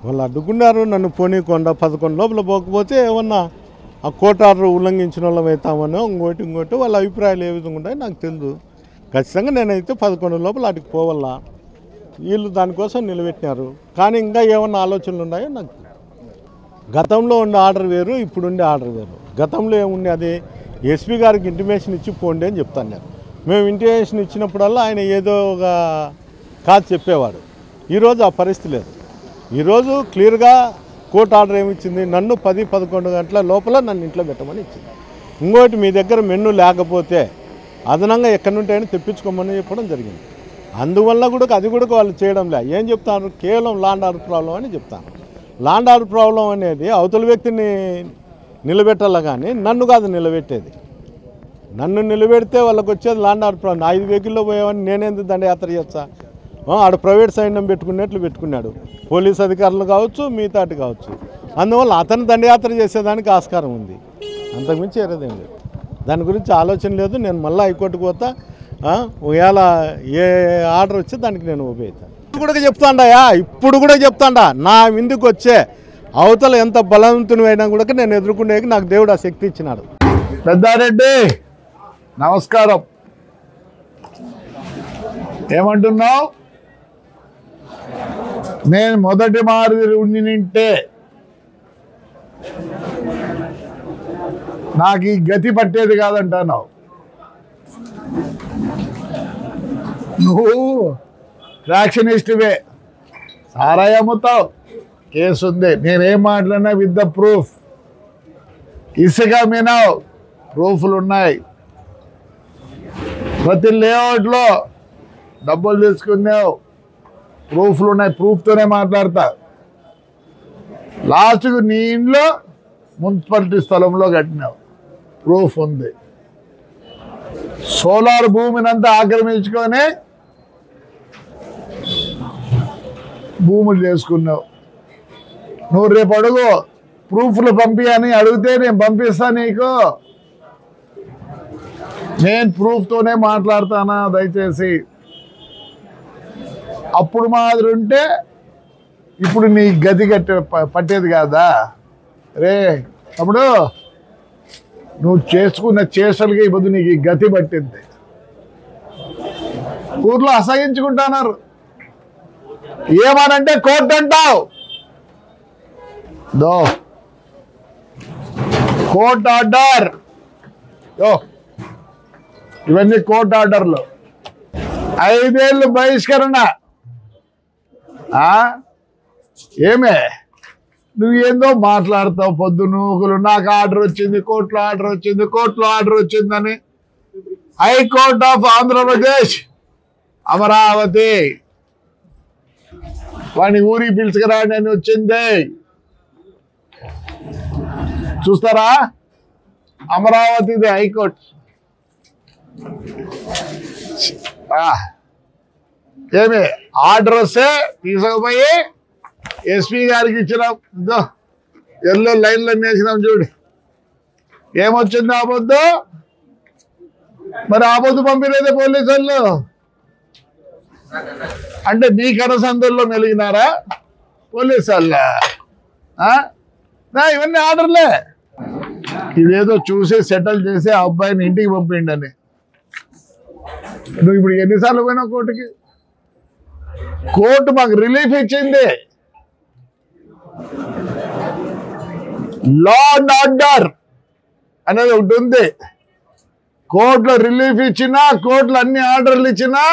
వాళ్ళు అడ్డుకున్నారు నన్ను పోనీకుండా 11 లోపల పోకపోతే ఏమన్నా ఆ కోర్టు ఆర్డర్ ఉల్లంఘించిన వాళ్ళం అవుతామనో ఇంకోటి వాళ్ళ అభిప్రాయాలు ఏ విధంగా ఉంటాయో నాకు తెలియదు. ఖచ్చితంగా నేనైతే 11 లోపల అటుకు పోవాలా. వీళ్ళు దానికోసం నిలబెట్టినారు. కానీ ఇంకా ఏమన్నా ఆలోచనలు ఉన్నాయో నాకు గతంలో ఉండే ఆర్డర్ వేరు, ఇప్పుడుండే ఆర్డర్ వేరు. గతంలో ఏముండే అది ఎస్పీ గారికి ఇంటిమేషన్ ఇచ్చి పోండి అని చెప్తాను నేను. మేము ఇంటిమేషన్ ఇచ్చినప్పుడల్లా ఆయన ఏదో ఒక కాదు చెప్పేవాడు. ఈరోజు ఆ పరిస్థితి లేదు. ఈరోజు క్లియర్గా కోర్టు ఆర్డర్ ఏమిచ్చింది, నన్ను 10-11 గంటల లోపల నన్ను ఇంట్లో పెట్టమని ఇచ్చింది. ఇంకోటి మీ దగ్గర మెన్ను లేకపోతే అదనంగా ఎక్కడి నుండి అయినా తెప్పించుకోమని చెప్పడం జరిగింది. అందువల్ల కూడా అది కూడా వాళ్ళు చేయడం లే. ఏం చెప్తాను, కేవలం ల్యాండ్ ఆర్డర్ ప్రాబ్లం అని చెప్తాను. ల్యాండ్ ఆర్డర్ ప్రాబ్లం అనేది అవతల వ్యక్తిని నిలబెట్టాలి కానీ నన్ను కాదు నిలబెట్టేది. నన్ను నిలబెడితే వాళ్ళకి వచ్చేది ల్యాండ్ ఆర్డర్ ప్రాబ్లం. 5 వెహికల్లో పోయేవాడిని నేనేందుకు దండయాత్ర చేస్తా? ఆడు ప్రైవేట్ సైన్యం పెట్టుకున్నట్లు పెట్టుకున్నాడు, పోలీస్ అధికారులు కావచ్చు, మిగతాటి కావచ్చు. అందువల్ల అతను దండయాత్ర చేసేదానికి ఆస్కారం ఉంది. అంతకుమించి ఏరేదేం లేదు. దాని గురించి ఆలోచన లేదు. నేను మళ్ళీ హైకోర్టుకు పోతా. ఒకవేళ ఏ ఆర్డర్ వచ్చి దానికి నేను ఉపయోగిస్తాను. ఇప్పుడు కూడా చెప్తాండా నా ముందుకు వచ్చే అవతల ఎంత బలవంతుని అయినా కూడా నేను ఎదుర్కొనేకి నాకు దేవుడు ఆ శక్తి ఇచ్చినాడు. పెద్దారెడ్డి నమస్కారం. ఏమంటున్నావు? నేను మొదటి మాదిరి ఉండినింటే నాకు ఈ గతి పట్టేది కాదంటున్నావు. నువ్వు ఫ్రాక్షనిస్టువే, సారాయి అమ్ముతావు, కేసు ఉంది. నేనేం మాట్లాడినా విత్ ద ప్రూఫ్. ఇసుక మీనావు, ప్రూఫ్లు ఉన్నాయి. ప్రతి లేఅవుట్లో డబ్బులు తీసుకున్నావు, ప్రూఫ్లు ఉన్నాయి. ప్రూఫ్తోనే మాట్లాడతా. లాస్ట్కు నీ ఇంట్లో మున్సిపాలిటీ స్థలంలో కట్టినావు, ప్రూఫ్ ఉంది. సోలార్ భూమినంతా ఆక్రమించుకొని భూములు చేసుకున్నావు. నువ్వు రేపు అడుగు ప్రూఫ్లు పంపించని అడిగితే నేను పంపిస్తా నీకు. నేను ప్రూఫ్తోనే మాట్లాడతానా? దయచేసి అప్పుడు మాదిరి ఉంటే ఇప్పుడు నీ గతి పట్టేది కాదా? రే తమ్ముడు, నువ్వు చేసుకున్న చేష్టలకి ఇప్పుడు నీకు ఈ గతి పట్టింది. ఊర్లో అసహించుకుంటున్నారు. ఏమనంటే కోర్టు అంటావు. దో కోర్ట్ ఆర్డర్, ఇవన్నీ కోర్టు ఆర్డర్లు. 5 ఏళ్ళు బహిష్కరణ. ఏమే నువ్వేందో మాట్లాడతావు పొద్దునూకులు. నాకు ఆర్డర్ వచ్చింది, కోర్టులో ఆర్డర్ వచ్చింది, కోర్టులో ఆర్డర్ వచ్చిందని. హైకోర్ట్ ఆఫ్ ఆంధ్రప్రదేశ్ అమరావతి వాడిని ఊరికి పిలుచుకురాండి అని వచ్చింది. చూస్తారా? అమరావతిది హైకోర్టు. ఏమి ఆర్డర్ వస్తే తీసుకుపోయి ఎస్పీ గారికి ఇచ్చినాం. ఎల్లో లైన్లో వేసినాం చూడు. ఏమొచ్చింది ఆపొద్దు? మరి ఆపొద్దు పంపిలేదే పోలీసు వాళ్ళు. అంటే నీ కనసందుల్లో మెలిగినారా పోలీసు వాళ్ళ? ఇవన్నీ ఆర్డర్లే. ఇదేదో చూసి సెటిల్ చేసి ఆ అబ్బాయిని ఇంటికి పంపిండని. నువ్వు ఇప్పుడు ఎన్నిసార్లు పోయినావు కోర్టుకి? కోర్టు మాకు రిలీఫ్ ఇచ్చింది. లా అండ్ ఆర్డర్ అనేది ఒకటి ఉంది. కోర్టులో రిలీఫ్ ఇచ్చినా, కోర్టులో అన్ని ఆర్డర్లు ఇచ్చినా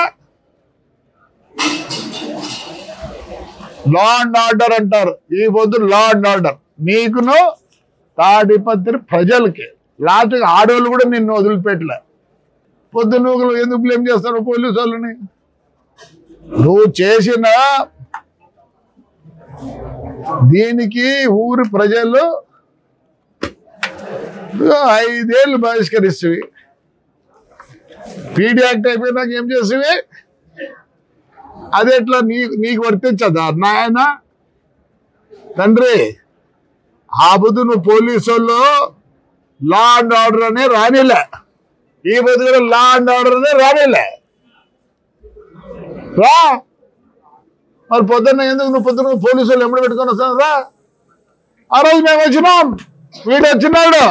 లా అండ్ ఆర్డర్ అంటారు. ఈ పొద్దు లా అండ్ ఆర్డర్ నీకును తాడిపత్రి ప్రజలకి. లాస్ట్ ఆడవాళ్ళు కూడా నిన్ను వదిలిపెట్టలే. పొద్దు నువ్వు ఎందుకు బ్లేమ్ చేస్తారు పోలీసు వాళ్ళని? నువ్వు చేసిన దీనికి ఊరి ప్రజలు 5 ఏళ్ళు బహిష్కరిస్తవి. పీడీ యాక్ట్ అయిపోయినాక ఏం చేసేవి? అది ఎట్లా నీకు వర్తించదా నాయన? తండ్రి ఆ బుద్ధు నువ్వు పోలీసు వాళ్ళు లా అండ్ ఆర్డర్ అనే రానిలే. ఈ బుద్ధు కూడా లా అండ్ ఆర్డర్ అనే రానిలే. రా మరి పొద్దున్న ఎందుకు నువ్వు పొద్దున్న పోలీసులు ఎమ్మడి పెట్టుకొని వస్తున్నారా? ఆ రోజు మేము వచ్చినాం, వీడు వచ్చినాడు.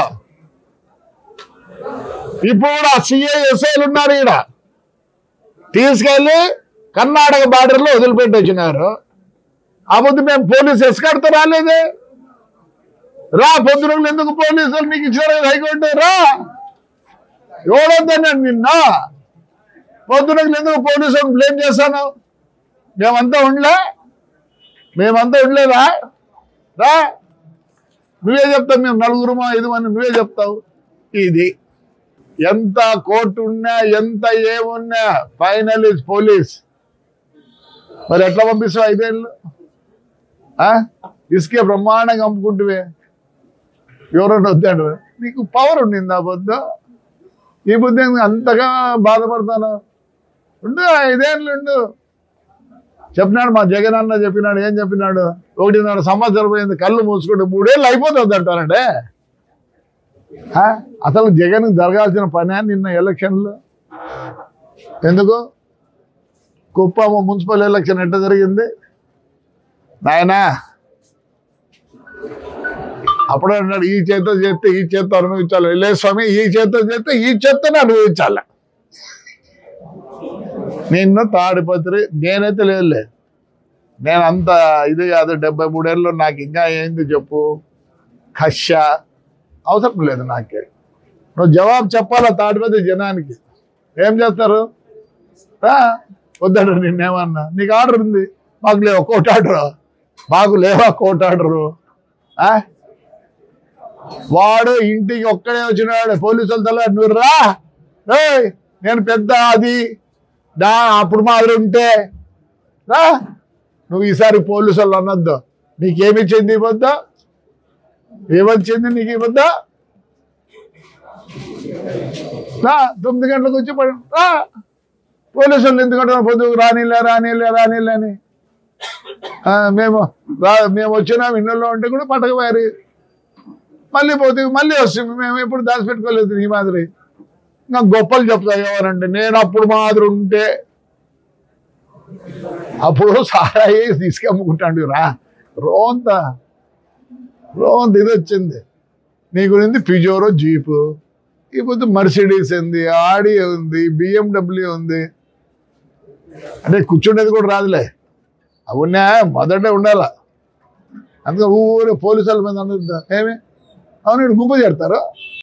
ఇప్పుడు కూడా సిఐ ఎస్ఐలు ఉన్నారు ఈడ, తీసుకెళ్ళి కర్ణాటక బార్డర్లో వదిలిపెట్టి వచ్చినారు. ఆ పొద్దు మేము పోలీసు ఎస్కార్ట్తో రాలేదే. రా పొద్దున ఎందుకు పోలీసులు నీకు ఇచ్చారు హైకోర్టు? రా, ఎవడొద్దన్నాడు నిన్న? పొద్దున ఎందుకు పోలీసులను బ్లేమ్ చేశాను? మేమంతా ఉండలేదా? రా, నువ్వే చెప్తావు. మేము 4 5 నువ్వే చెప్తావు. ఇది ఎంత కోర్టు ఉన్నా, ఎంత ఏమున్నా, ఫైనల్ ఇస్ పోలీస్. మరి ఎట్లా పంపిస్తావు 5 ఏళ్ళు? ఇసుకే బ్రహ్మాండంగా అమ్ముకుంటువే, ఎవరన్నా వద్దాడు. నీకు పవర్ ఉండిందా పొద్దు? ఈ బుద్ధి అంతగా బాధపడతాను. ఉండు, 5 ఏళ్ళు ఉండు. చెప్పినాడు మా జగన్ అన్న, చెప్పినాడు. ఏం చెప్పినాడు? 1.5 సంవత్సరం పోయింది, కళ్ళు మూసుకుంటే 3 ఏళ్ళు అయిపోతుంది అంటారంటే. అసలు జగన్ జరగాల్సిన పని నిన్న ఎలక్షన్లో ఎందుకు? కుప్పం మున్సిపల్ ఎలక్షన్ ఎట్లా జరిగింది నాయనా? అప్పుడే అన్నాడు, ఈ చేత్తో చేస్తే ఈ చేత్తో అనుభవించాలి. లేదు స్వామి, ఈ చేత్తో చేస్తే ఈ చేత్తోనే అనుభవించాలి. నిన్ను తాడిపత్రి నేనైతే లేదులే, నేను అంత ఇది కాదు. 73 ఏళ్ళు నాకు ఇంకా ఏంది చెప్పు? కష్ట అవసరం లేదు నాకే. నువ్వు జవాబు చెప్పాలా తాడిపత్రి జనానికి. ఏం చేస్తారు? వద్దాడు నిన్నేమన్నా? నీకు ఆర్డర్ ఉంది, మాకు లేవా కోర్టు ఆర్డరు? మాకు లేవా కోర్టు ఆర్డరు? వాడు ఇంటికి ఒక్కడే వచ్చినాడు, పోలీసులతో నువ్వు రా, నేను పెద్ద అది అప్పుడు మాదిరి ఉంటే రా. నువ్వు ఈసారి పోలీసు వాళ్ళు అనొద్దు. నీకేమిచ్చింది ఈ పొద్దు? ఏమొచ్చింది నీకు ఈ పొద్దు? 9 గంటలకు వచ్చి రా. పోలీసు వాళ్ళు ఎందుకంటే పొద్దు రానిలే అని మేము వచ్చినాం. ఇళ్ళల్లో ఉంటే కూడా పట్టకపోయారు. మళ్ళీ పోతే మళ్ళీ వస్తుంది. మేము ఎప్పుడు దాచిపెట్టుకోలేదు ఈ మాదిరి. ఇంకా గొప్పలు చెప్తా ఎవరంటే, నేను అప్పుడు మాదిరి ఉంటే అప్పుడు సారాయి తీసుకెమ్ముకుంటాడు. రోంత ఇది వచ్చింది నీ గురించి. పిజోరో జీపు, ఇప్పుడు మర్సిడీస్ ఉంది, ఆడి ఉంది, BMW ఉంది. అంటే కూర్చుండేది కూడా రాదులే. అవునా, మొదటే ఉండాల. అందుకే ఊరే పోలీసుల మీద ఏమి అవును గుంపు చేస్తారు.